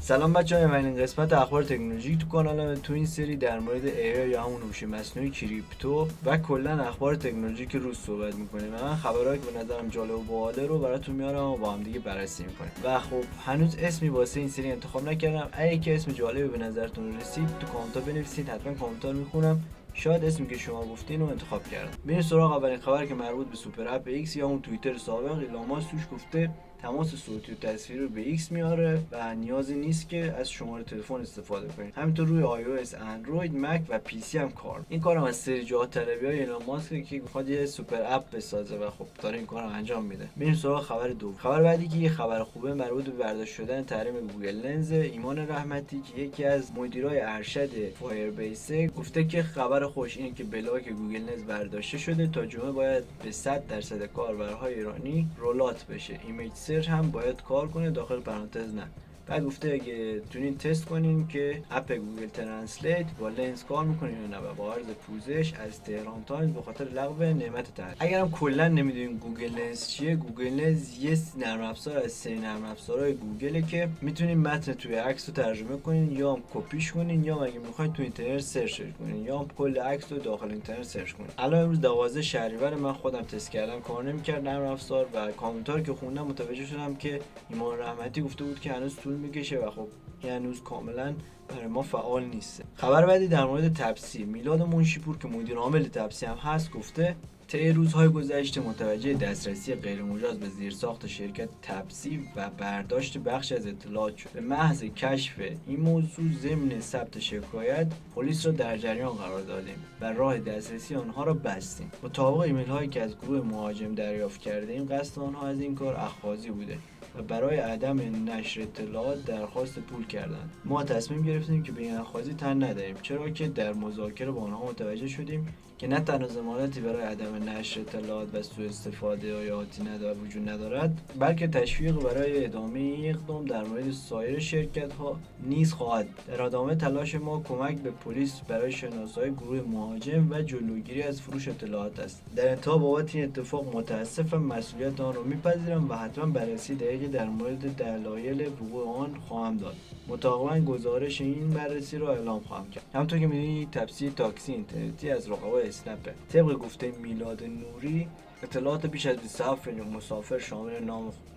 سلام بچه‌ها، اولین قسمت اخبار تکنولوژی تو کانالم. تو این سری در مورد AI یا همون هوش مصنوعی، کریپتو و کلا اخبار تکنولوژی که روز صحبت می‌کنیم. من خبرایی که به نظرم جالب و باحاله رو براتون میارم و با هم دیگه بررسی می‌کنیم. و خب هنوز اسمی واسه این سری انتخاب نکردم. اگه که اسم جالبی به نظرتون رسید تو کامنت‌ها بنویسید، حتما کامنت‌ها رو می‌خونم. شاید اسمی که شما گفتین رو انتخاب کردم. بریم سراغ اولین خبر که مربوط به سوپر اپ ایکس یا اون توییتر سابق. ایلان ماسک توش گفته تماس صوتی و تصویری رو به ایکس میاره و نیازی نیست که از شماره تلفن استفاده کنید. همینطور روی iOS، اندروید، مک و پی سی هم کار. این کارم از سری جاه طلبی‌های ایلان ماسک که میخواد یه سوپر اپ بسازه و خب داره این کارو انجام میده. بریم سراغ خبر دوم. خبر بعدی که یه خبر خوبه مربوط به برداشت شدن تحریم گوگل لنز. ایمان رحمتی که یکی از مدیرای ارشد فایربیس گفته که خبر خوش اینه که بلاک گوگل لنز برداشته شده. تا جمعه باید به 100% کاربرهای ایرانی رولات بشه. ایمیج سرچ هم باید کار کنه، داخل پرانتز نه. بعد گفته اگه تونین تست کنین که اپ گوگل ترنسلیت با لنز کار میکنه یا نه. و با عرض پوزش از تهران تایمز به خاطر لغو نعمت تحریم. اگرم کلا نمیدونین گوگل لنز چیه، گوگل لنز یه نرم افزار از سری نرم افزارهای گوگله که میتونین متن توی عکس رو ترجمه کنین، یا هم کپیش کنین، یا اگه میخواین تو اینترنت سرچ کنین، یا هم کل عکس رو داخل اینترنت سرچ کنین. الان امروز 12 شهریور، من خودم تست کردم، کار نمیکرد نرم افزار و کامنتار که خوندم متوجه شدم که ایمان رحمتی گفته بود که هنوز طول میکشه و خب این هنوز کاملا برای ما فعال نیست. خبر بعدی در مورد تپسی. میلاد منشیپور که مدیر عامل تپسی هم هست گفته طی روزهای گذشته متوجه دسترسی غیرمجاز به زیرساخت شرکت تپسی و برداشت بخش از اطلاعات شد. به محض کشف این موضوع ضمن ثبت شکایت، پلیس را در جریان قرار دادیم و راه دسترسی آنها را بستیم. مطابق ایمیل هایی که از گروه مهاجم دریافت کردیم، قصد آنها از این کار اخاذی بوده و برای عدم نشر اطلاعات درخواست پول کردند. ما تصمیم گرفتیم که به این اخاذی تن ندهیم، چرا که در مذاکره با آنها متوجه شدیم که نه تنها ضمانتی برای عدم نشر اطلاعات و سوء استفاده آیاتی وجود ندارد، بلکه تشویق برای ادامه این اقدام در مورد سایر شرکت ها نیز خواهد. در ادامه تلاش ما کمک به پلیس برای شناسایی گروه مهاجم و جلوگیری از فروش اطلاعات است. در انتها بابت این اتفاق متاسفم، مسئولیت آن را میپذیرم و حتما بررسی دقیقی در مورد دلایل وقوع آن خواهم داد. مطابقاً گزارش این بررسی را اعلام خواهم کرد. همونطور که می‌دونید تپسی تاکسی اینترنتی از رقبای اسنپه. طبق گفته میلاد نوری، اطلاعات بیش از 27 میلیون مسافر شامل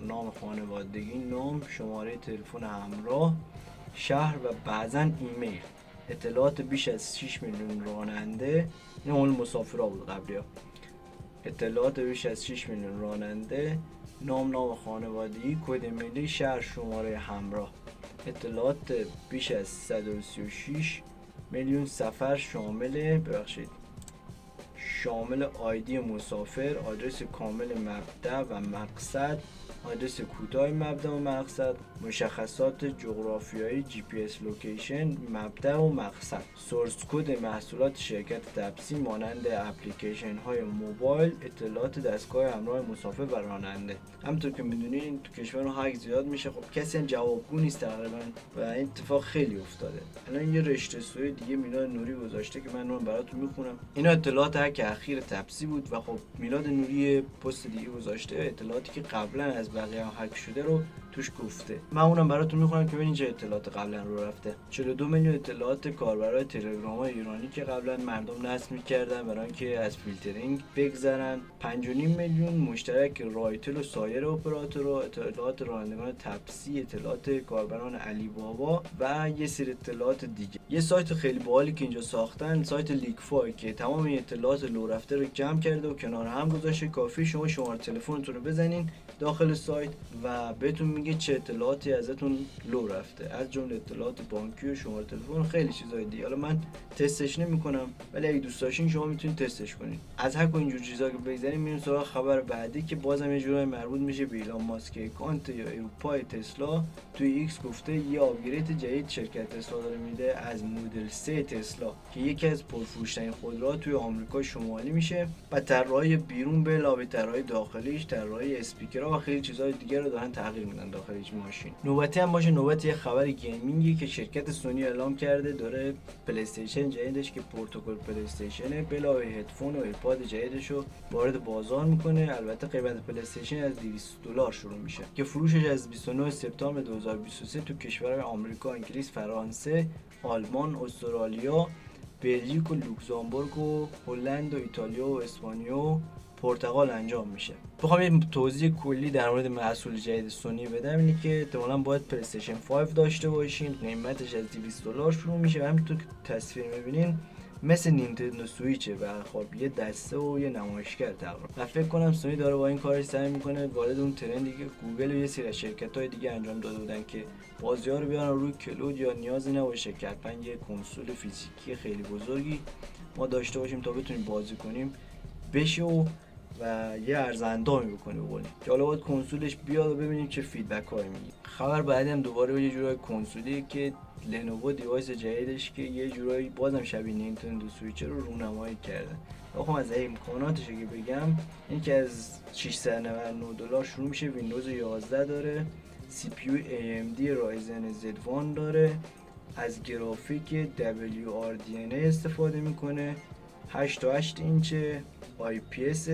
نام خانوادگی، نام، شماره تلفن همراه، شهر و بعضاً ایمیل، اطلاعات بیش از 6 میلیون راننده، این اون مسافرها بود قبلی‌ها، اطلاعات بیش از 6 میلیون راننده، نام خانوادگی، کد ملی، شهر، شماره همراه، اطلاعات بیش از 136 میلیون سفر شامل آیدی مسافر، آدرس کامل مبدأ و مقصد، آدرس کوتاه مبدأ و مقصد، مشخصات جغرافیایی جی پی اس لوکیشن مبدأ و مقصد، سورس کد محصولات شرکت تپسی مانند اپلیکیشن های موبایل، اطلاعات دستگاه همراه مسافر و راننده. همونطور که میدونین تو کشور هک زیاد میشه، خب کسی هم جوابگو نیست تقریبا و این اتفاق خیلی افتاده. الان یه رشته سوی دیگه میلاد نوری گذاشته که من اون براتون میخونم. اینا اطلاعات هک اخیر تپسی بود و خب میلاد نوری پست دیگه گذاشته اطلاعاتی که قبلا از بقیه هک شده رو توش گفته. من اونم براتون میخونم که ببینید چه اطلاعات قبلا رو رفته. 42 میلیون اطلاعات کاربرای تلگرام ایرانی که قبلا مردم نصب می‌کردن برای اینکه از فیلترینگ بگذرن. 5.5 میلیون مشترک رایتل و سایر اپراتورها، اطلاعات رانندگان تپسی، اطلاعات کاربران علی بابا و یه سری اطلاعات دیگه. یه سایت خیلی باحالی که اینجا ساختن، سایت لیکفای، که تمام این اطلاعات لو رفته رو جمع کرده و کنار هم گذاشته. کافی شما شماره تلفنتون رو بزنین داخل سایت و بهتون میگه چه اطلاعاتی ازتون لو رفته، از جمله اطلاعات بانکی و شماره تلفن و خیلی چیزای دیگه. حالا من تستش نمیکنم، ولی اگه دوست داشتین شما میتونید تستش کنید. از هک و اینجور چیزا که بگذاریم میریم سراغ خبر بعدی که بازم یه جورایی مربوط میشه به ایلان ماسک. اکانت یا اروپای تسلا توی ایکس گفته یه آپگرید جدید شرکت تسلا داره میده از مدل 3 تسلا که یکی از پرفروش‌ترین خودروها توی آمریکا شمالی میشه و طراحی بیرون به علاوه طراحی داخلیش، طراحی اسپیکرها و خیلی چیزهای دیگه رو دارن تغییر میدن داخل هیچ ماشین. نوبتی هم باشه نوبت یه خبر گیمینگی که شرکت سونی اعلام کرده داره پلی استیشن جدیدش که پروتکل پلی استیشن به علاوه هدفون و ایرپاد جدیدشو وارد بازار میکنه. البته قیمت پلی استیشن از $200 شروع میشه که فروشش از 29 سپتامبر 2023 تو کشورهای آمریکا، انگلیس، فرانسه، آلمان، استرالیا، بلژیک و لوکزامبورگ و هلند و ایتالیا و اسپانیا و پرتغال انجام میشه. بخوام یه توضیح کلی در مورد محصول جدید سونی بدم اینه که احتمالاً باید پلی استیشن 5 داشته باشین. قیمتش از $200 شروع میشه و همینطور که تصویر میبینین مثل نینتندو سویچه و خب یه دسته و یه نمایشگر تقریبا. من فکر کنم سونی داره با این کارش سعی میکنه وارد اون ترندی که گوگل و یه سری از شرکت‌های دیگه انجام داده بودن که بازی‌ها رو بیارن روی کلود یا نیازی نباشه که حتما یه کنسول فیزیکی خیلی بزرگی ما داشته باشیم تا بتونیم بازی کنیم بشه و یه ارزندامی بکنه بقولی که حالا باید کنسولش بیاد و ببینیم چه فیدبک هایی میگه. خبر بعدی هم دوباره یه جورای کنسولی که لنوو دیوایس جدیدش که یه جورایی بازم شبیه نینتندو سویچ رو رونمایی کرده. بخوام از امکاناتش که بگم این که از $699 شروع میشه، ویندوز 11 داره، سی پی یو AMD رایزن Z1 داره، از گرافیک WRDNA استفاده میکنه، 8.8 اینچه، IPS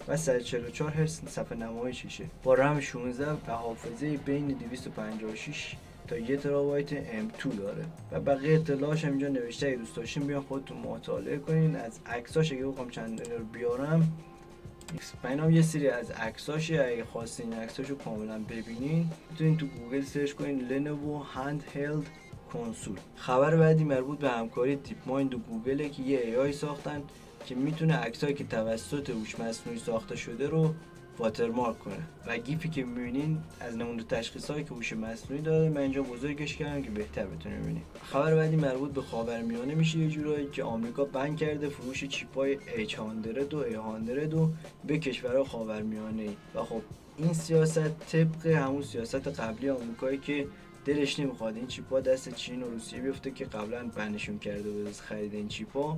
و 144 هرتز صفحه نمایششه با رم 16 و حافظه بین 256 تا 1 ترابایت M2 داره و بقیه اطلاعاش هم اینجا نوشته. اگه دوست داشتین بیان خودتون مطالعه کنین. از عکساش اگه بخوام چند رو بیارم اینم یه سری از عکساشه، اگه خواستین عکساشو کاملا ببینین میتونین تو گوگل سرچ کنین لنوو هند هلد کنسول. خبر بعدی مربوط به همکاری دیپ مایند و گوگل که یه AI ساختن که میتونه عکسایی که توسط هوش مصنوعی ساخته شده رو واترمارک کنه و گیفی که میبینین از نمونه تشخیصایی که هوش مصنوعی داره. من اینجا بزرگش کردم که بهتر بتونید ببینید. خبر بعدی مربوط به خاورمیانه میشه یه جورایی که آمریکا بند کرده فروش چیپای H100 و A100 به کشورهای خاورمیانه و خب این سیاست طبق همون سیاست قبلی آمریکایی که دلش نمیخواد این چیپا دست چین و روسیه بیفته که قبلا بندشون کرده بود از خرید این چیپا.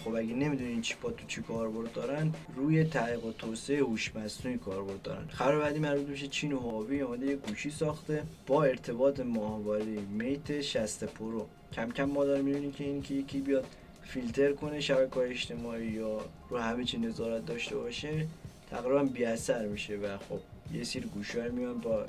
خب اگه نمیدونین این چیپا تو چی کاربرد دارن، روی تحقیق و توسعه هوش مصنوعی کاربرد دارن. خبر بعدی مربوط میشه چین و هواوی اومده یه گوشی ساخته با ارتباط ماهواره میت 60 پرو. کم کم ما داریم میبینیم که این که یکی بیاد فیلتر کنه شبکه‌های اجتماعی یا رو همه چی نظارت داشته باشه تقریبا بی اثر میشه و خب یه سری گوشی‌ها میان با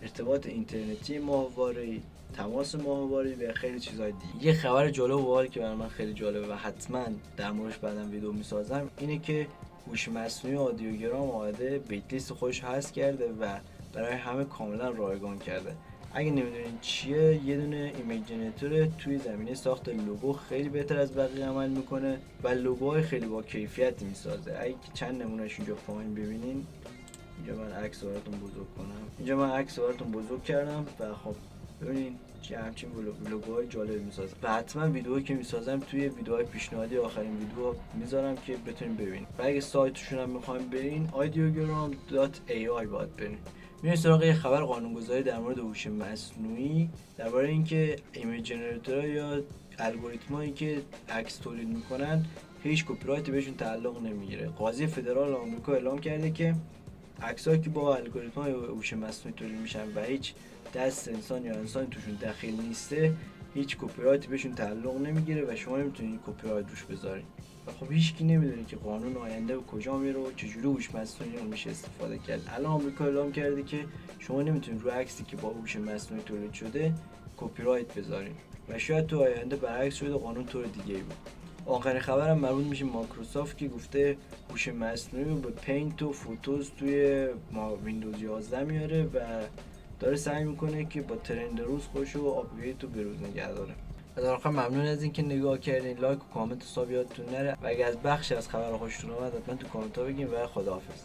ارتباط اینترنتی ماهواره‌ای، تماس ماهواره‌ای و خیلی چیزای دیگه. یه خبر جالب و باحالی که برای من خیلی جالبه و حتما در موردش بعداً ویدیو میسازم اینه که هوش مصنوعی آدیوگرام اومده بیت لیست خودش هست کرده و برای همه کاملا رایگان کرده. اگه نمیدونین چیه، یه دونه ایمیج جنریتور توی زمینه ساخت لوگو خیلی بهتر از بقیه عمل میکنه و لوگوهای خیلی با کیفیت میسازه. اگه چند نمونهش اینجا پایین ببینین، اینجا من عکس براتون بزرگ کردم و خب ببینین چه همچین لوگوهای جالب میسازم و حتما ویدیویی که میسازم توی ویدیوهای پیشنهادی آخرین ویدیو میذارم که بتونین ببینین. و اگه سایتشون هم میخوایم برین audiogram.ai باید برین. میریم سراغ یه خبر قانونگذاری در مورد هوش مصنوعی، درباره اینکه ایمیج جنریتورها یا الگوریتمایی که عکس تولید میکنن هیچ کپی رایتی بهشون تعلق نمیگیره. قاضی فدرال آمریکا اعلام کرده که عکسایی که با الگوریتم‌های هوش مصنوعی تولید میشن و هیچ دست انسان یا انسانی توشون دخیل نیسته هیچ کپی رایتی بهشون تعلق نمیگیره و شما نمیتونید کپی رایت روش بذارید. و خب هیچکی نمیدونه که قانون آینده به کجا میره و چجوری هوش مصنوعی رو میشه استفاده کرد. الان آمریکا اعلام کرده که شما نمیتونید روی عکسی که با هوش مصنوعی تولید شده کپی رایت بذارید و شاید تو آینده برعکس شده قانون طور دیگه‌ای بود. آخرین خبرم مربوط میشه مایکروسافت که گفته هوش مصنوعی رو به پینت و فوتوز توی ویندوز 11 میاره و داره سعی میکنه که با ترند روز خودش رو آپدیت و بروز نگه داره. از آخر ممنون از اینکه نگاه کردین. لایک و کامنت حساب یادتون نره و اگه از بخشی از خبر خوشتون اومد حتما تو کامنت ها بگین و خداحافظ.